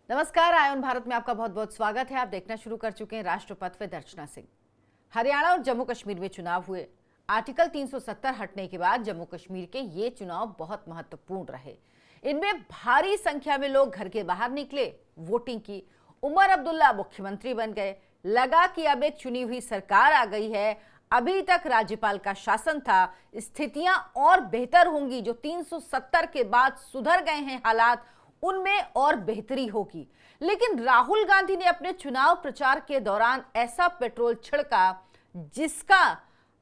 नमस्कार, आयन भारत में आपका बहुत बहुत स्वागत है। आप देखना शुरू कर चुके हैं राष्ट्रपथ विद अर्चना सिंह। हरियाणा और जम्मू कश्मीर में चुनाव हुए। आर्टिकल 370 हटने के बाद जम्मू कश्मीर के ये चुनाव बहुत महत्वपूर्ण रहे। इनमें भारी संख्या में लोग घर के बाहर निकले, वोटिंग की। उमर अब्दुल्ला मुख्यमंत्री बन गए। लगा कि अब एक चुनी हुई सरकार आ गई है। अभी तक राज्यपाल का शासन था, स्थितियां और बेहतर होंगी। जो 370 के बाद सुधर गए हैं हालात, उनमें और बेहतरी होगी। लेकिन राहुल गांधी ने अपने चुनाव प्रचार के दौरान ऐसा पेट्रोल छिड़का जिसका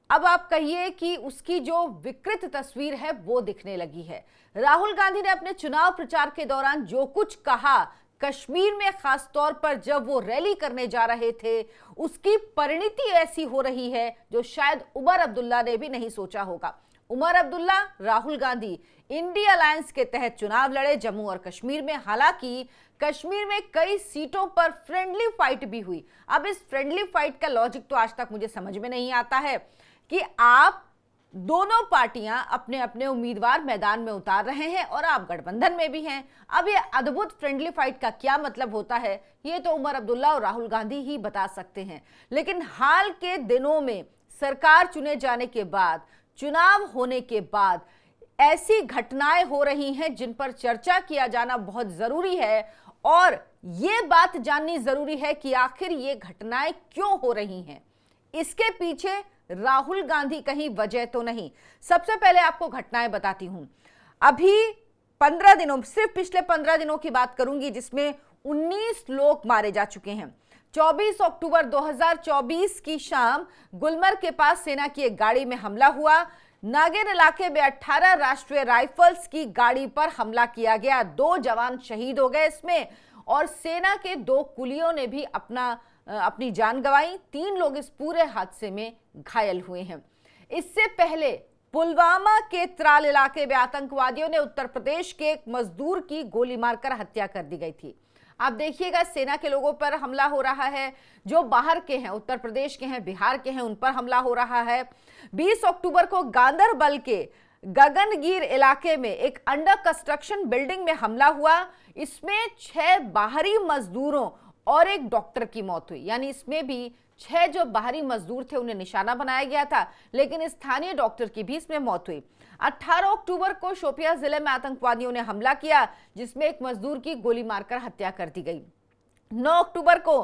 अब आप कहिए कि उसकी जो विकृत तस्वीर है वो दिखने लगी है। राहुल गांधी ने अपने चुनाव प्रचार के दौरान जो कुछ कहा, कश्मीर में खास तौर पर जब वो रैली करने जा रहे थे, उसकी परिणति ऐसी हो रही है जो शायद उमर अब्दुल्ला ने भी नहीं सोचा होगा। उमर अब्दुल्ला, राहुल गांधी इंडिया अलायंस के तहत चुनाव लड़े जम्मू और कश्मीर में। हालांकि कश्मीर में कई सीटों पर फ्रेंडली फाइट भी हुई। अब इस फ्रेंडली फाइट का लॉजिक तो आज तक मुझे समझ में नहीं आता है कि आप दोनों पार्टियां अपने अपने उम्मीदवार मैदान में उतार रहे हैं और आप गठबंधन में भी हैं। अब ये अद्भुत फ्रेंडली फाइट का क्या मतलब होता है, ये तो उमर अब्दुल्ला और राहुल गांधी ही बता सकते हैं। लेकिन हाल के दिनों में सरकार चुने जाने के बाद, चुनाव होने के बाद ऐसी घटनाएं हो रही हैं जिन पर चर्चा किया जाना बहुत जरूरी है। और ये बात जाननी जरूरी है कि आखिर ये घटनाएं क्यों हो रही हैं, इसके पीछे राहुल गांधी कहीं वजह तो नहीं। सबसे पहले आपको घटनाएं बताती हूं। अभी 15 दिनों, सिर्फ पिछले 15 दिनों की बात करूंगी, जिसमें 19 लोग मारे जा चुके हैं। 24 अक्टूबर 2024 की शाम गुलमर्ग के पास सेना की एक गाड़ी में हमला हुआ। नागेर इलाके में 18 राष्ट्रीय राइफल्स की गाड़ी पर हमला किया गया। 2 जवान शहीद हो गए इसमें, और सेना के 2 कुलियों ने भी अपनी जान गंवाई। 3 लोग इस पूरे हादसे में घायल हुए हैं। इससे पहले पुलवामा के त्राल इलाके में आतंकवादियों ने उत्तर प्रदेश के एक मजदूर की गोली मारकर हत्या कर दी गई थी। आप देखिएगा, सेना के लोगों पर हमला हो रहा है, जो बाहर के हैं, उत्तर प्रदेश के हैं, बिहार के हैं, उन पर हमला हो रहा है। 20 अक्टूबर को गांदरबल के गगनगीर इलाके में एक अंडर कंस्ट्रक्शन बिल्डिंग में हमला हुआ। इसमें 6 बाहरी मजदूरों और एक डॉक्टर की मौत हुई। यानी इसमें भी 6 जो बाहरी मजदूर थे उन्हें निशाना बनाया गया था, लेकिन स्थानीय डॉक्टर की भी इसमें मौत हुई। 18 अक्टूबर को शोपियां जिले में आतंकवादियों ने हमला किया, जिसमें एक मजदूर की गोली मारकर हत्या कर दी गई। 9 अक्टूबर को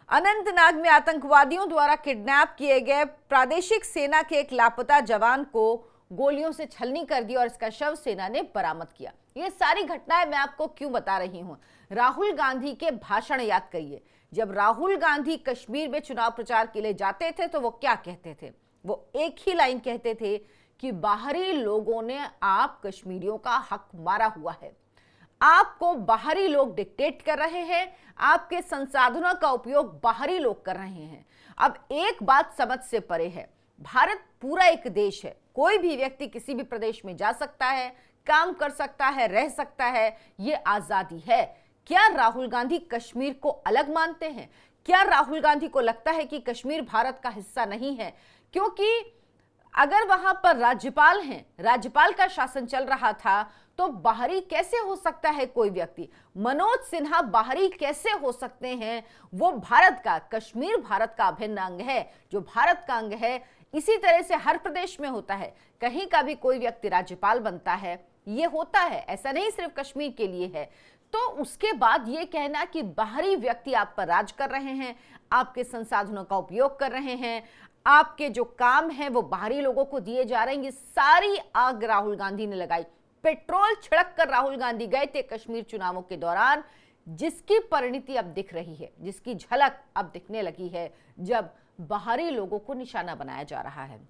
अनंतनाग में आतंकवादियों द्वारा किडनैप किए गए प्रादेशिक सेना के एक लापता जवान को गोलियों से छलनी कर दी और इसका शव सेना ने बरामद किया। ये सारी घटनाएं मैं आपको क्यों बता रही हूं? राहुल गांधी के भाषण याद करिए। जब राहुल गांधी कश्मीर में चुनाव प्रचार के लिए जाते थे तो वो क्या कहते थे? वो एक ही लाइन कहते थे कि बाहरी लोगों ने आप कश्मीरियों का हक मारा हुआ है। आपको बाहरी लोग डिक्टेट कर रहे हैं, आपके संसाधनों का उपयोग बाहरी लोग कर रहे हैं। अब एक बात समझ से परे है, भारत पूरा एक देश है। कोई भी व्यक्ति किसी भी प्रदेश में जा सकता है, काम कर सकता है, रह सकता है, ये आजादी है। क्या राहुल गांधी कश्मीर को अलग मानते हैं? क्या राहुल गांधी को लगता है कि कश्मीर भारत का हिस्सा नहीं है? क्योंकि अगर वहां पर राज्यपाल हैं, राज्यपाल का शासन चल रहा था, तो बाहरी कैसे हो सकता है कोई व्यक्ति? मनोज सिन्हा बाहरी कैसे हो सकते हैं? वो भारत का, कश्मीर भारत का अभिन्न अंग है। जो भारत का अंग है, इसी तरह से हर प्रदेश में होता है। कहीं का भी कोई व्यक्ति राज्यपाल बनता है, ये होता है, ऐसा नहीं सिर्फ कश्मीर के लिए है। तो उसके बाद ये कहना कि बाहरी व्यक्ति आप पर राज कर रहे हैं, आपके संसाधनों का उपयोग कर रहे हैं, आपके जो काम है वो बाहरी लोगों को दिए जा रहे हैं, ये सारी आग राहुल गांधी ने लगाई। पेट्रोल छिड़क कर राहुल गांधी गए थे कश्मीर चुनावों के दौरान, जिसकी परिणति अब दिख रही है, जिसकी झलक अब दिखने लगी है जब बाहरी लोगों को निशाना बनाया जा रहा है।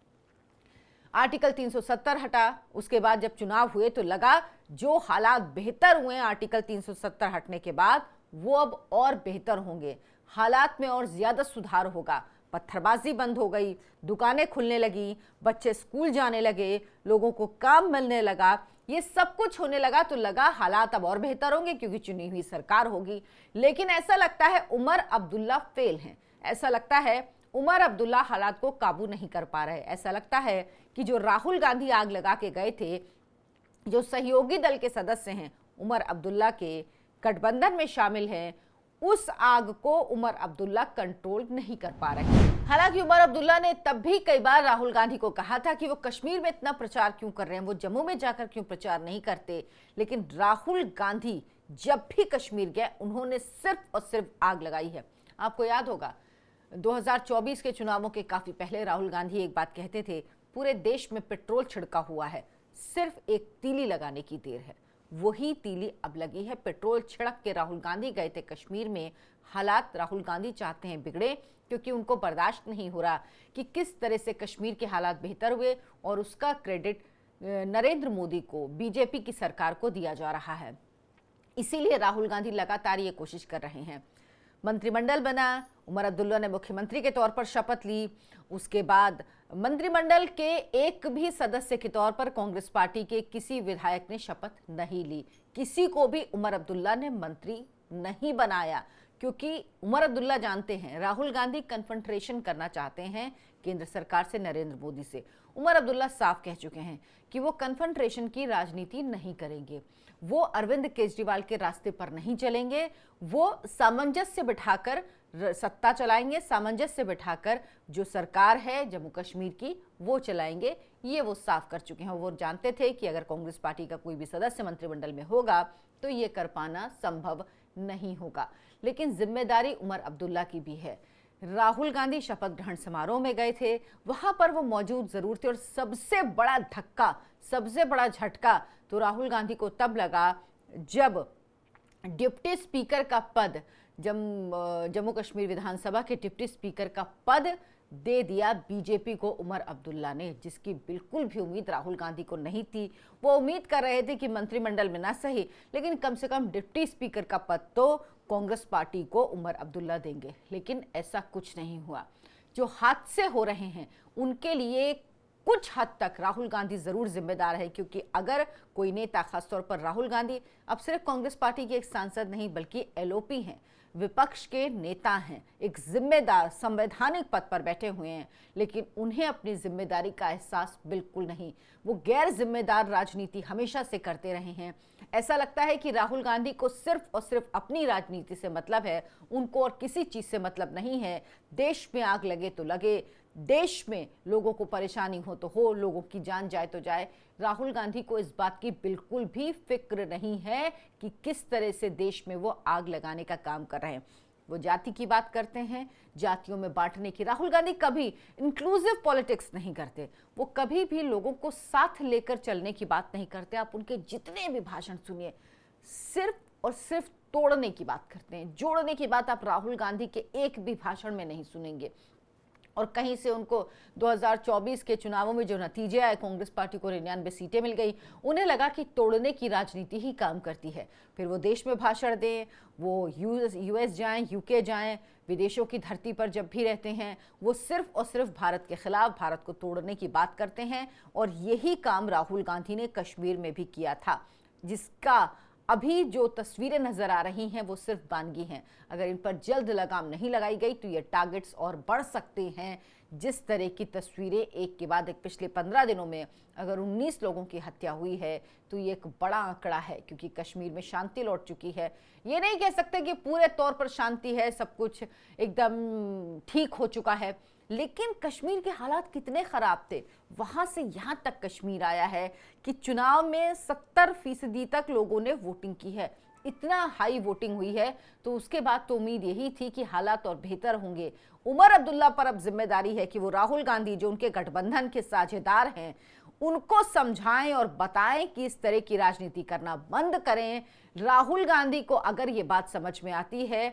आर्टिकल 370 हटा, उसके बाद जब चुनाव हुए तो लगा जो हालात बेहतर हुए आर्टिकल 370 हटने के बाद, वो अब और बेहतर होंगे, हालात में और ज्यादा सुधार होगा। पत्थरबाजी बंद हो गई, दुकानें खुलने लगी, बच्चे स्कूल जाने लगे, लोगों को काम मिलने लगा, ये सब कुछ होने लगा तो लगा हालात अब और बेहतर होंगे क्योंकि चुनी हुई सरकार होगी। लेकिन ऐसा लगता है उमर अब्दुल्ला फेल हैं। ऐसा लगता है उमर अब्दुल्ला हालात को काबू नहीं कर पा रहे। ऐसा लगता है कि जो राहुल गांधी आग लगा के गए थे, जो सहयोगी दल के सदस्य हैं उमर अब्दुल्ला के, गठबंधन में शामिल हैं, उस आग को उमर अब्दुल्ला कंट्रोल नहीं कर पा रहे हैं। हालांकि उमर अब्दुल्ला ने तब भी कई बार राहुल गांधी को कहा था कि वो कश्मीर में इतना प्रचार क्यों कर रहे हैं, वो जम्मू में जाकर क्यों प्रचार नहीं करते। लेकिन राहुल गांधी जब भी कश्मीर गए उन्होंने सिर्फ और सिर्फ आग लगाई है। आपको याद होगा 2024 के चुनावों के काफी पहले राहुल गांधी एक बात कहते थे, पूरे देश में पेट्रोल छिड़का हुआ है, सिर्फ एक तीली लगाने की देर है। वही तीली अब लगी है। पेट्रोल छिड़क के राहुल गांधी गए थे कश्मीर में। हालात राहुल गांधी चाहते हैं बिगड़े, क्योंकि उनको बर्दाश्त नहीं हो रहा कि किस तरह से कश्मीर के हालात बेहतर हुए और उसका क्रेडिट नरेंद्र मोदी को, बीजेपी की सरकार को दिया जा रहा है। इसीलिए राहुल गांधी लगातार ये कोशिश कर रहे हैं। मंत्रिमंडल बना, उमर अब्दुल्ला ने मुख्यमंत्री के तौर पर शपथ ली। उसके बाद मंत्रिमंडल के एक भी सदस्य के तौर पर कांग्रेस पार्टी के किसी विधायक ने शपथ नहीं ली। किसी को भी उमर अब्दुल्ला ने मंत्री नहीं बनाया, क्योंकि उमर अब्दुल्ला जानते हैं राहुल गांधी कन्फ्रंटेशन करना चाहते हैं केंद्र सरकार से, नरेंद्र मोदी से। उमर अब्दुल्ला साफ कह चुके हैं कि वो कन्फ्रंटेशन की राजनीति नहीं करेंगे, वो अरविंद केजरीवाल के रास्ते पर नहीं चलेंगे, वो सामंजस्य बिठाकर सत्ता चलाएंगे, सामंजस्य बिठाकर जो सरकार है जम्मू कश्मीर की वो चलाएंगे। ये वो साफ कर चुके हैं। वो जानते थे कि अगर कांग्रेस पार्टी का कोई भी सदस्य मंत्रिमंडल में होगा तो ये कर पाना संभव नहीं होगा। लेकिन जिम्मेदारी उमर अब्दुल्ला की भी है। राहुल गांधी शपथ ग्रहण समारोह में गए थे, वहां पर वो मौजूद जरूर थे। और सबसे बड़ा धक्का, सबसे बड़ा झटका तो राहुल गांधी को तब लगा जब डिप्टी स्पीकर का पद, जम्मू कश्मीर विधानसभा के डिप्टी स्पीकर का पद दे दिया बीजेपी को उमर अब्दुल्ला ने, जिसकी बिल्कुल भी उम्मीद राहुल गांधी को नहीं थी। वो उम्मीद कर रहे थे कि मंत्रिमंडल में ना सही, लेकिन कम से कम डिप्टी स्पीकर का पद तो कांग्रेस पार्टी को उमर अब्दुल्ला देंगे। लेकिन ऐसा कुछ नहीं हुआ। जो हादसे हो रहे हैं उनके लिए कुछ हद तक राहुल गांधी जरूर जिम्मेदार है, क्योंकि अगर कोई नेता, खासतौर पर राहुल गांधी अब सिर्फ कांग्रेस पार्टी के एक सांसद नहीं बल्कि एलओपी हैं, विपक्ष के नेता हैं, एक जिम्मेदार संवैधानिक पद पर बैठे हुए हैं, लेकिन उन्हें अपनी जिम्मेदारी का एहसास बिल्कुल नहीं। वो गैर जिम्मेदार राजनीति हमेशा से करते रहे हैं। ऐसा लगता है कि राहुल गांधी को सिर्फ और सिर्फ अपनी राजनीति से मतलब है, उनको और किसी चीज से मतलब नहीं है। देश में आग लगे तो लगे, देश में लोगों को परेशानी हो तो हो, लोगों की जान जाए तो जाए। राहुल गांधी को इस बात की बिल्कुल भी फिक्र नहीं है कि किस तरह से देश में वो आग लगाने का काम कर रहे हैं। वो जाति की बात करते हैं, जातियों में बांटने की। राहुल गांधी कभी इंक्लूसिव पॉलिटिक्स नहीं करते, वो कभी भी लोगों को साथ लेकर चलने की बात नहीं करते। आप उनके जितने भी भाषण सुनिए, सिर्फ और सिर्फ तोड़ने की बात करते हैं। जोड़ने की बात आप राहुल गांधी के एक भी भाषण में नहीं सुनेंगे। और कहीं से उनको 2024 के चुनावों में जो नतीजे आए, कांग्रेस पार्टी को 99 सीटें मिल गई, उन्हें लगा कि तोड़ने की राजनीति ही काम करती है। फिर वो देश में भाषण दें, वो यूएस जाएं, यूके जाएं, विदेशों की धरती पर जब भी रहते हैं वो सिर्फ और सिर्फ भारत के खिलाफ, भारत को तोड़ने की बात करते हैं। और यही काम राहुल गांधी ने कश्मीर में भी किया था, जिसका अभी जो तस्वीरें नजर आ रही हैं वो सिर्फ बानगी हैं। अगर इन पर जल्द लगाम नहीं लगाई गई तो ये टारगेट्स और बढ़ सकते हैं। जिस तरह की तस्वीरें एक के बाद एक पिछले 15 दिनों में अगर 19 लोगों की हत्या हुई है तो ये एक बड़ा आंकड़ा है, क्योंकि कश्मीर में शांति लौट चुकी है। ये नहीं कह सकते कि पूरे तौर पर शांति है, सब कुछ एकदम ठीक हो चुका है, लेकिन कश्मीर के हालात कितने खराब थे। वहां से यहां तक कश्मीर आया है कि चुनाव में 70% तक लोगों ने वोटिंग की है। इतना हाई वोटिंग हुई है, तो उसके बाद तो उम्मीद यही थी कि हालात और बेहतर होंगे। उमर अब्दुल्ला पर अब जिम्मेदारी है कि वो राहुल गांधी, जो उनके गठबंधन के साझेदार हैं, उनको समझाएं और बताएं कि इस तरह की राजनीति करना बंद करें। राहुल गांधी को अगर ये बात समझ में आती है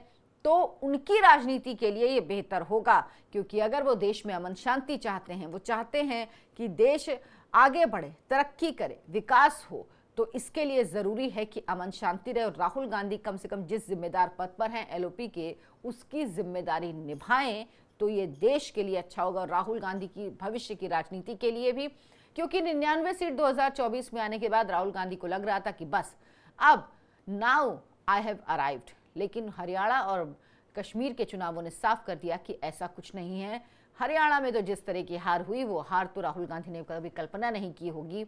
तो उनकी राजनीति के लिए ये बेहतर होगा, क्योंकि अगर वो देश में अमन शांति चाहते हैं, वो चाहते हैं कि देश आगे बढ़े, तरक्की करे, विकास हो, तो इसके लिए जरूरी है कि अमन शांति रहे। और राहुल गांधी कम से कम जिस जिम्मेदार पद पर हैं एलओपी के, उसकी जिम्मेदारी निभाएं तो ये देश के लिए अच्छा होगा और राहुल गांधी की भविष्य की राजनीति के लिए भी। क्योंकि 99 सीट 2024 में आने के बाद राहुल गांधी को लग रहा था कि बस अब नाउ आई हैव अराइव्ड, लेकिन हरियाणा और कश्मीर के चुनावों ने साफ कर दिया कि ऐसा कुछ नहीं है। हरियाणा में तो जिस तरह की हार हुई, वो हार तो राहुल गांधी ने कभी कल्पना नहीं की होगी।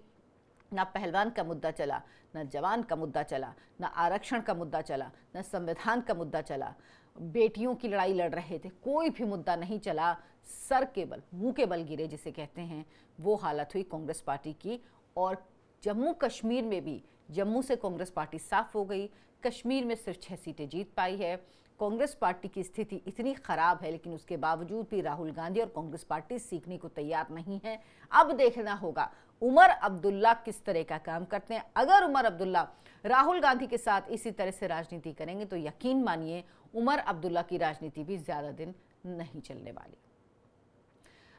ना पहलवान का मुद्दा चला, ना जवान का मुद्दा चला, ना आरक्षण का मुद्दा चला, ना संविधान का मुद्दा चला। बेटियों की लड़ाई लड़ रहे थे, कोई भी मुद्दा नहीं चला। सर के बल, मुंह के बल गिरे जिसे कहते हैं, वो हालत हुई कांग्रेस पार्टी की। और जम्मू कश्मीर में भी जम्मू से कांग्रेस पार्टी साफ हो गई। कश्मीर में सिर्फ 6 सीटें जीत पाई है। कांग्रेस पार्टी की स्थिति इतनी खराब है, लेकिन उसके बावजूद भी राहुल गांधी और कांग्रेस पार्टी सीखने को तैयार नहीं है। अब देखना होगा उमर अब्दुल्ला किस तरह का काम करते हैं। अगर उमर अब्दुल्ला राहुल गांधी के साथ इसी तरह से राजनीति करेंगे तो यकीन मानिए उमर अब्दुल्ला की राजनीति भी ज्यादा दिन नहीं चलने वाली।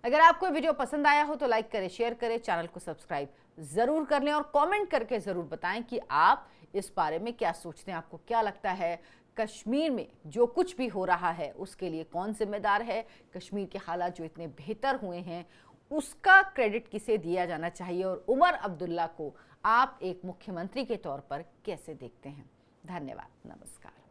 अगर आपको वीडियो पसंद आया हो तो लाइक करें, शेयर करें, चैनल को सब्सक्राइब जरूर कर लें और कमेंट करके जरूर बताएं कि आप इस बारे में क्या सोचते हैं। आपको क्या लगता है कश्मीर में जो कुछ भी हो रहा है उसके लिए कौन जिम्मेदार है? कश्मीर के हालात जो इतने बेहतर हुए हैं उसका क्रेडिट किसे दिया जाना चाहिए? और उमर अब्दुल्ला को आप एक मुख्यमंत्री के तौर पर कैसे देखते हैं? धन्यवाद, नमस्कार।